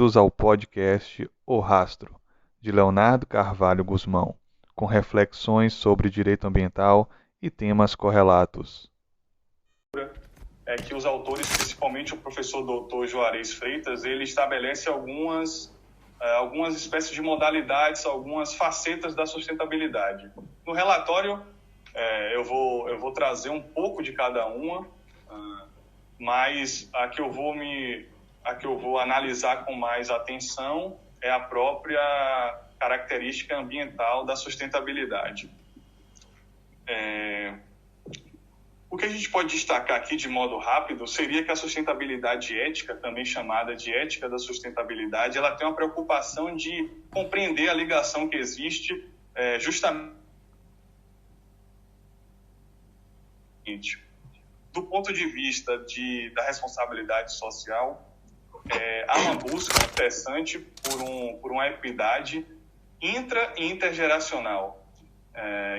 Bem-vindos ao podcast O Rastro, de Leonardo Carvalho Guzmão, com reflexões sobre direito ambiental e temas correlatos. É que os autores, principalmente o professor doutor Juarez Freitas, ele estabelece algumas espécies de modalidades, algumas facetas da sustentabilidade. No relatório, eu vou trazer um pouco de cada uma, mas a que eu vou analisar com mais atenção é a própria característica ambiental da sustentabilidade. O que a gente pode destacar aqui de modo rápido seria que a sustentabilidade ética, também chamada de ética da sustentabilidade, ela tem uma preocupação de compreender a ligação que existe justamente do ponto de vista da responsabilidade social. Há uma busca incessante por uma equidade intra e intergeracional.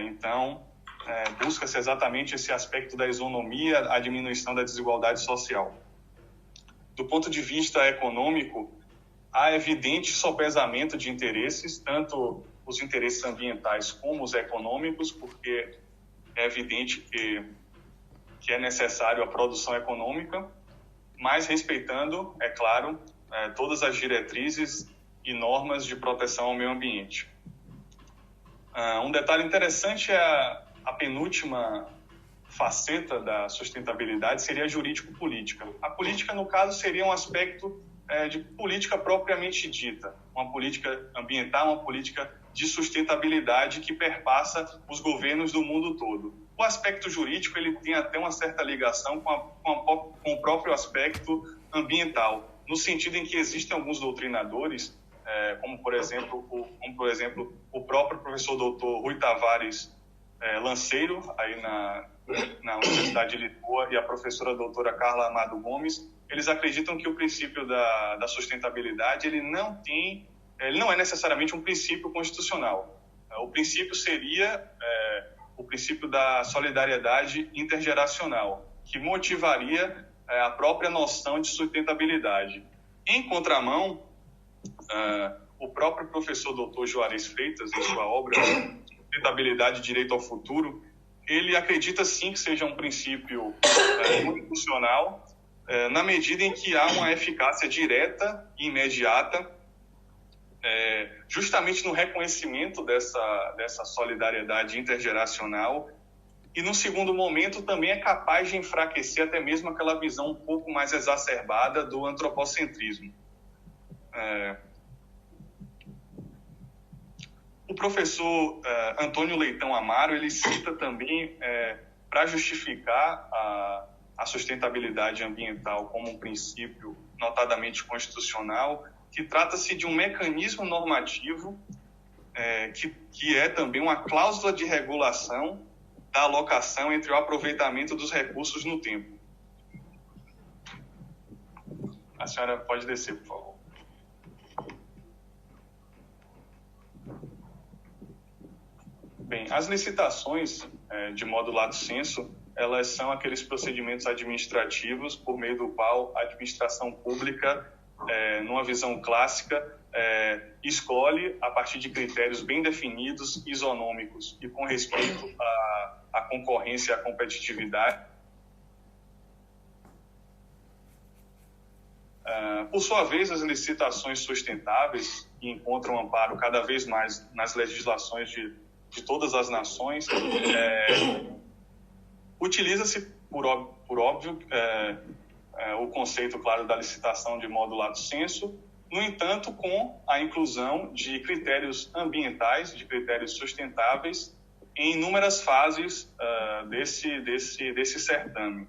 Então, busca-se exatamente esse aspecto da isonomia, a diminuição da desigualdade social. Do ponto de vista econômico, há evidente sopesamento de interesses, tanto os interesses ambientais como os econômicos, porque é evidente que é necessário a produção econômica, mas respeitando, é claro, todas as diretrizes e normas de proteção ao meio ambiente. Um detalhe interessante é a penúltima faceta da sustentabilidade seria a jurídico-política. A política, no caso, seria um aspecto de política propriamente dita, uma política ambiental, uma política de sustentabilidade que perpassa os governos do mundo todo. O aspecto jurídico ele tem até uma certa ligação com o próprio aspecto ambiental, no sentido em que existem alguns doutrinadores, como por exemplo o próprio professor doutor Rui Tavares Lanceiro, aí na Universidade de Lisboa, e a professora doutora Carla Amado Gomes. Eles acreditam que o princípio da sustentabilidade ele não é necessariamente um princípio constitucional. O princípio seria o princípio da solidariedade intergeracional, que motivaria a própria noção de sustentabilidade. Em contramão, o próprio professor doutor Juarez Freitas, em sua obra Sustentabilidade e Direito ao Futuro, ele acredita sim que seja um princípio constitucional, na medida em que há uma eficácia direta e imediata, justamente no reconhecimento dessa solidariedade intergeracional, e no segundo momento também é capaz de enfraquecer até mesmo aquela visão um pouco mais exacerbada do antropocentrismo. O professor Antônio Leitão Amaro, ele cita também, para justificar a sustentabilidade ambiental como um princípio notadamente constitucional, que trata-se de um mecanismo normativo que é também uma cláusula de regulação da alocação entre o aproveitamento dos recursos no tempo. A senhora pode descer, por favor. Bem, as licitações, de modo lato sensu, elas são aqueles procedimentos administrativos por meio do qual a administração pública, numa visão clássica, escolhe, a partir de critérios bem definidos, isonômicos e com respeito à concorrência e à competitividade. Por sua vez, as licitações sustentáveis, que encontram amparo cada vez mais nas legislações de todas as nações, utiliza-se, por óbvio, o conceito, claro, da licitação de modo lato sensu, no entanto, com a inclusão de critérios ambientais, de critérios sustentáveis, em inúmeras fases desse certame.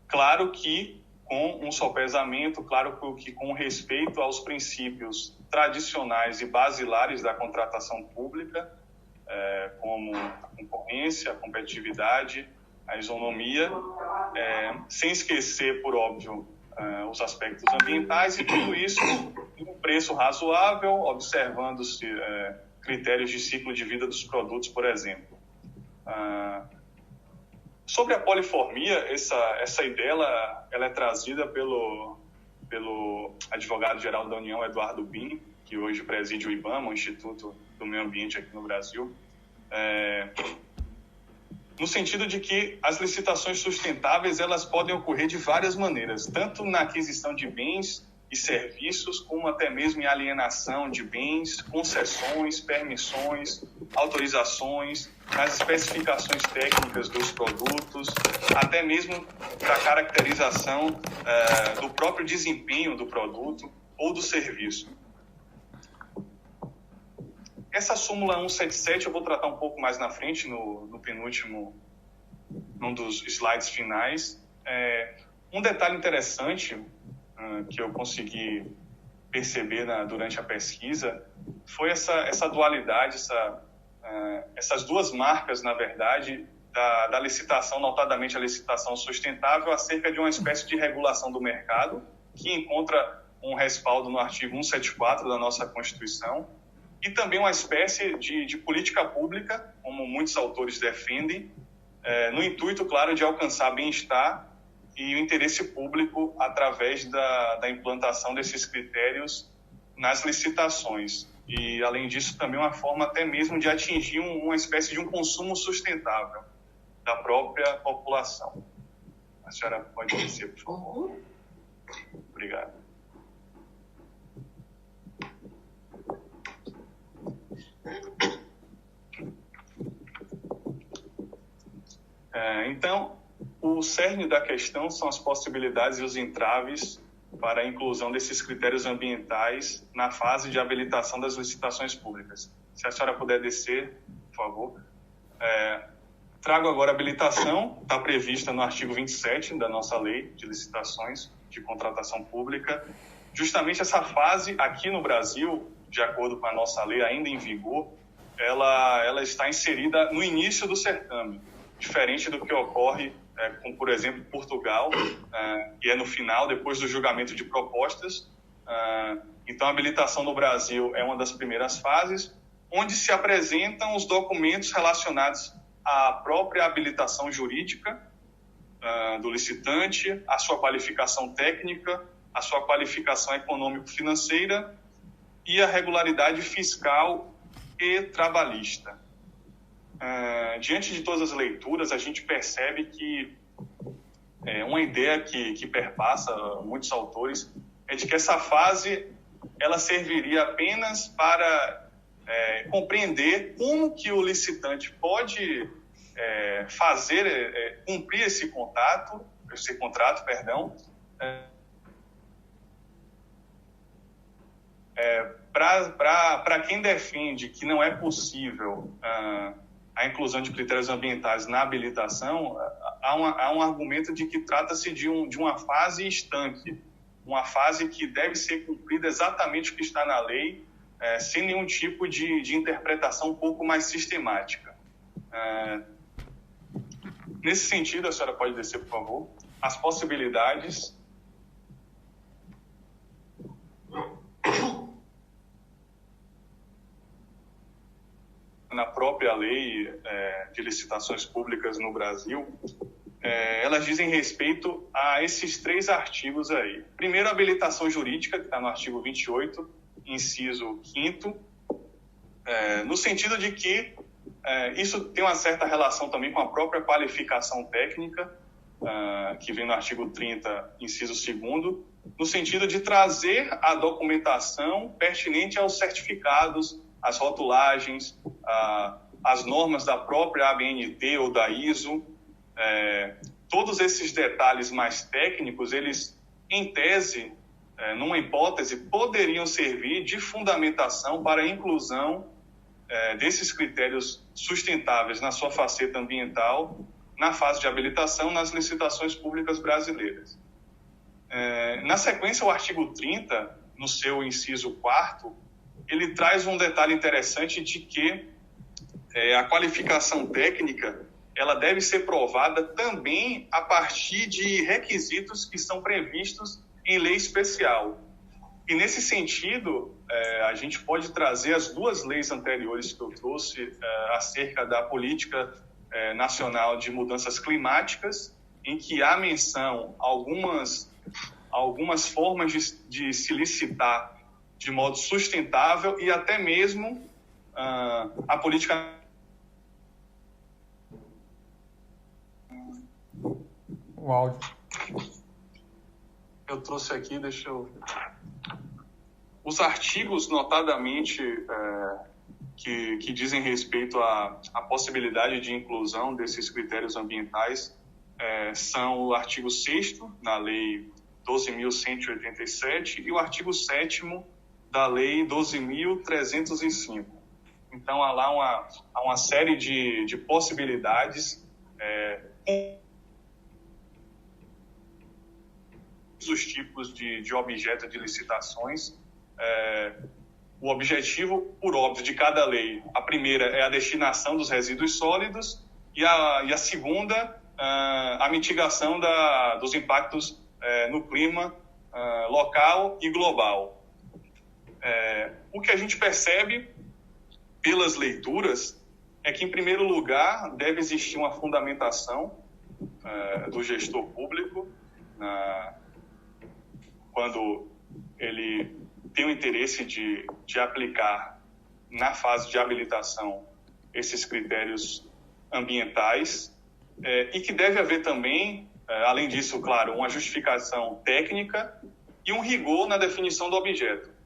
Claro que com um sopesamento, claro que com respeito aos princípios tradicionais e basilares da contratação pública, como a concorrência, a competitividade, a isonomia, sem esquecer, por óbvio, os aspectos ambientais, e tudo isso em um preço razoável, observando-se critérios de ciclo de vida dos produtos, por exemplo. Sobre a poliformia, essa ideia ela é trazida pelo pelo advogado-geral da União, Eduardo Bin, que hoje preside o IBAMA, o Instituto do Meio Ambiente aqui no Brasil, no sentido de que as licitações sustentáveis elas podem ocorrer de várias maneiras, tanto na aquisição de bens e serviços, como até mesmo em alienação de bens, concessões, permissões, autorizações, nas especificações técnicas dos produtos, até mesmo para a caracterização do próprio desempenho do produto ou do serviço. Essa súmula 177 eu vou tratar um pouco mais na frente, no penúltimo, num dos slides finais. Um detalhe interessante que eu consegui perceber durante a pesquisa foi essa dualidade, essas duas marcas, na verdade, da licitação, notadamente a licitação sustentável, acerca de uma espécie de regulação do mercado, que encontra um respaldo no artigo 174 da nossa Constituição, e também uma espécie de política pública, como muitos autores defendem, no intuito, claro, de alcançar bem-estar e o interesse público através da implantação desses critérios nas licitações. E, além disso, também uma forma até mesmo de atingir uma espécie de um consumo sustentável da própria população. A senhora pode descer, por favor. Obrigado. Então, o cerne da questão são as possibilidades e os entraves para a inclusão desses critérios ambientais na fase de habilitação das licitações públicas. Se a senhora puder descer, por favor. Trago agora a habilitação, está prevista no artigo 27 da nossa lei de licitações de contratação pública. Justamente essa fase aqui no Brasil, de acordo com a nossa lei ainda em vigor, ela está inserida no início do certame, diferente do que ocorre com, por exemplo, Portugal, que é no final, depois do julgamento de propostas. Então, a habilitação no Brasil é uma das primeiras fases, onde se apresentam os documentos relacionados à própria habilitação jurídica do licitante, a sua qualificação técnica, a sua qualificação econômico-financeira e a regularidade fiscal e trabalhista. Diante de todas as leituras, a gente percebe que uma ideia que perpassa muitos autores é de que essa fase ela serviria apenas para compreender como que o licitante pode cumprir esse contrato, para quem defende que não é possível a inclusão de critérios ambientais na habilitação, há um argumento de que trata-se de uma fase estanque, uma fase que deve ser cumprida exatamente o que está na lei, sem nenhum tipo de interpretação um pouco mais sistemática. Nesse sentido, a senhora pode descer, por favor, as possibilidades na própria lei de licitações públicas no Brasil, elas dizem respeito a esses 3 artigos aí. Primeiro, a habilitação jurídica, que está no artigo 28, inciso 5º, no sentido de que isso tem uma certa relação também com a própria qualificação técnica, que vem no artigo 30, inciso 2º, no sentido de trazer a documentação pertinente aos certificados, as rotulagens, as normas da própria ABNT ou da ISO. Todos esses detalhes mais técnicos, eles, em tese, numa hipótese, poderiam servir de fundamentação para a inclusão desses critérios sustentáveis na sua faceta ambiental na fase de habilitação nas licitações públicas brasileiras. Na sequência, o artigo 30, no seu inciso 4º, ele traz um detalhe interessante de que a qualificação técnica ela deve ser provada também a partir de requisitos que são previstos em lei especial. E, nesse sentido, a gente pode trazer as 2 leis anteriores que eu trouxe acerca da Política Nacional de Mudanças Climáticas, em que há menção a algumas algumas formas de se licitar de modo sustentável e até mesmo a política. O áudio. Eu trouxe aqui, deixa eu... Os artigos, notadamente, que dizem respeito à possibilidade de inclusão desses critérios ambientais são o artigo 6º na Lei 12.187 e o artigo 7º da Lei 12.305. Então, há lá uma série de possibilidades os tipos de objeto de licitações. O objetivo, por óbvio, de cada lei, a primeira é a destinação dos resíduos sólidos e a segunda, a mitigação dos impactos no clima local e global. O que a gente percebe pelas leituras é que, em primeiro lugar, deve existir uma fundamentação do gestor público quando ele tem o interesse de aplicar na fase de habilitação esses critérios ambientais e que deve haver também, além disso, claro, uma justificação técnica e um rigor na definição do objeto.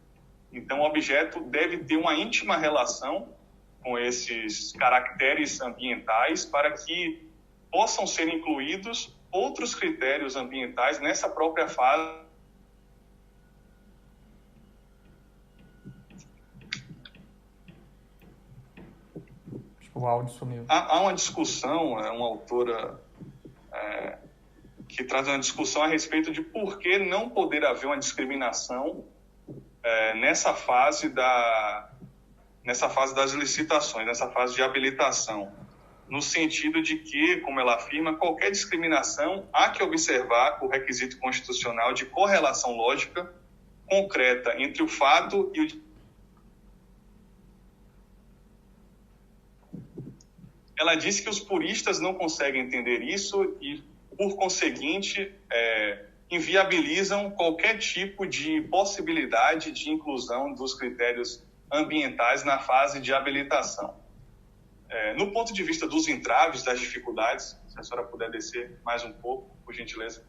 Então, o objeto deve ter uma íntima relação com esses caracteres ambientais para que possam ser incluídos outros critérios ambientais nessa própria fase. O áudio sumiu. Há uma discussão, uma autora que traz uma discussão a respeito de por que não poder haver uma discriminação nessa fase das licitações, nessa fase de habilitação, no sentido de que, como ela afirma, qualquer discriminação há que observar o requisito constitucional de correlação lógica concreta entre o fato e o... Ela disse que os puristas não conseguem entender isso e, por conseguinte, inviabilizam qualquer tipo de possibilidade de inclusão dos critérios ambientais na fase de habilitação. No ponto de vista dos entraves, das dificuldades, se a senhora puder descer mais um pouco, por gentileza.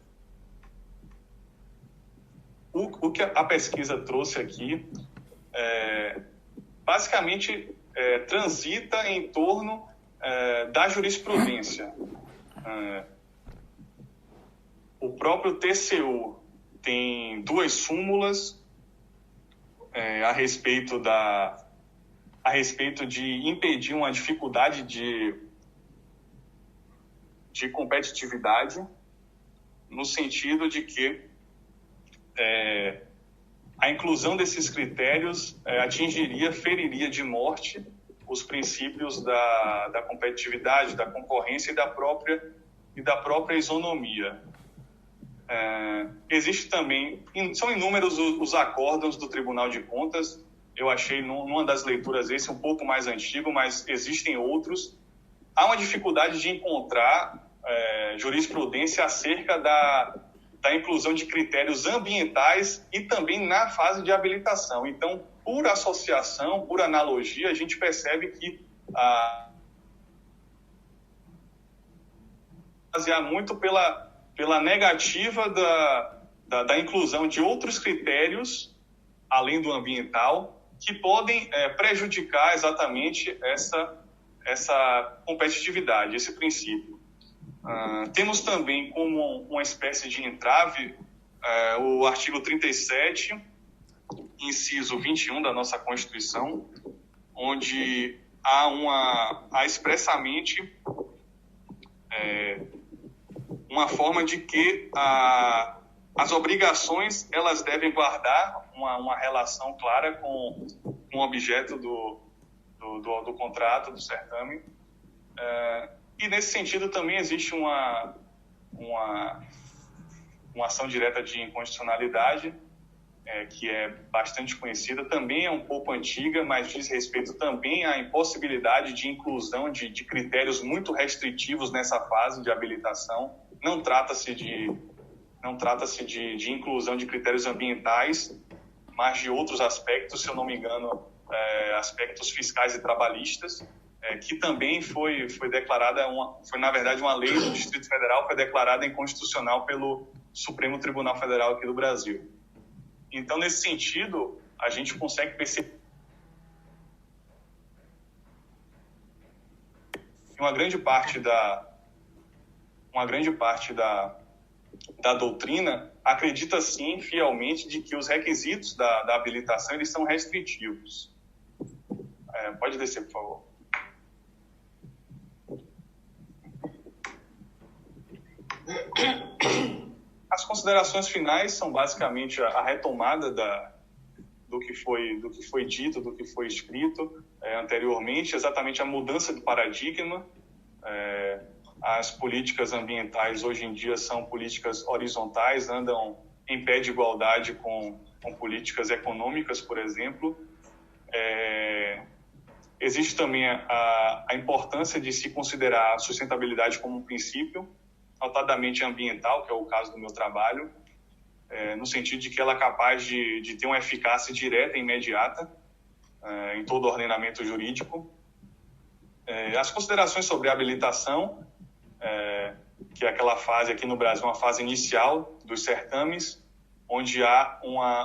O que a pesquisa trouxe aqui, basicamente, transita em torno da jurisprudência. O próprio TCU tem 2 súmulas a respeito de impedir uma dificuldade de competitividade, no sentido de que a inclusão desses critérios feriria de morte os princípios da competitividade, da concorrência e da própria isonomia. Existe também, são inúmeros os acórdãos do Tribunal de Contas. Eu achei numa das leituras esse um pouco mais antigo, mas existem outros. Há uma dificuldade de encontrar jurisprudência acerca da inclusão de critérios ambientais e também na fase de habilitação. Então, por associação, por analogia, a gente percebe que basear muito pela negativa da inclusão de outros critérios, além do ambiental, que podem prejudicar exatamente essa competitividade, esse princípio. Temos também como uma espécie de entrave o artigo 37, inciso 21 da nossa Constituição, onde há expressamente uma forma de que as obrigações elas devem guardar uma relação clara com o objeto do contrato, do certame. E, nesse sentido, também existe uma ação direta de inconstitucionalidade, que é bastante conhecida, também é um pouco antiga, mas diz respeito também à impossibilidade de inclusão de critérios muito restritivos nessa fase de habilitação. Não trata-se de não trata-se de inclusão de critérios ambientais, mas de outros aspectos, se eu não me engano, aspectos fiscais e trabalhistas, que também foi declarada, foi na verdade uma lei do Distrito Federal, foi declarada inconstitucional pelo Supremo Tribunal Federal aqui do Brasil. Então, nesse sentido, a gente consegue perceber que uma grande parte da doutrina acredita, sim, fielmente, de que os requisitos da habilitação eles são restritivos. Pode descer, por favor. As considerações finais são basicamente a retomada do que foi dito, do que foi escrito anteriormente, exatamente a mudança de paradigma. As políticas ambientais hoje em dia são políticas horizontais, andam em pé de igualdade com políticas econômicas, por exemplo. Existe também a importância de se considerar a sustentabilidade como um princípio, notadamente ambiental, que é o caso do meu trabalho, no sentido de que ela é capaz de ter uma eficácia direta e imediata em todo o ordenamento jurídico. As considerações sobre a habilitação, que é aquela fase aqui no Brasil, uma fase inicial dos certames, onde há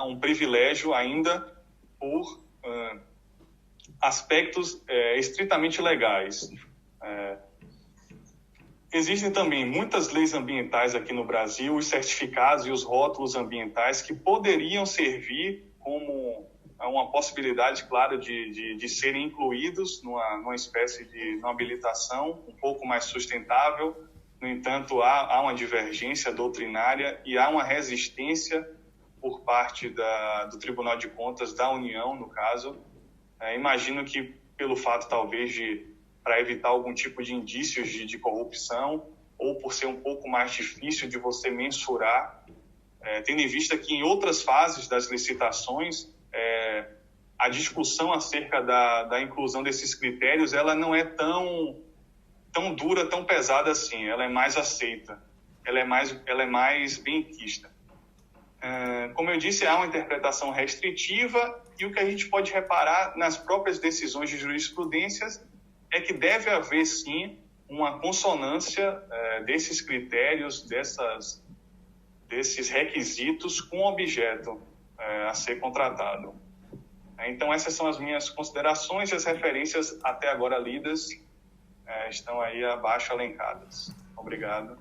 um privilégio ainda por aspectos estritamente legais. Existem também muitas leis ambientais aqui no Brasil, os certificados e os rótulos ambientais que poderiam servir como uma possibilidade, claro, de serem incluídos numa espécie de uma habilitação um pouco mais sustentável. No entanto, há uma divergência doutrinária e há uma resistência por parte do Tribunal de Contas da União, no caso. Imagino que pelo fato, talvez, para evitar algum tipo de indícios de corrupção, ou por ser um pouco mais difícil de você mensurar, tendo em vista que em outras fases das licitações, a discussão acerca da inclusão desses critérios, ela não é tão dura, tão pesada assim, ela é mais aceita, ela é mais benquista. Como eu disse, há uma interpretação restritiva, e o que a gente pode reparar nas próprias decisões de jurisprudências é que deve haver, sim, uma consonância desses critérios, desses requisitos com o objeto a ser contratado. Então, essas são as minhas considerações, e as referências até agora lidas estão aí abaixo elencadas. Obrigado.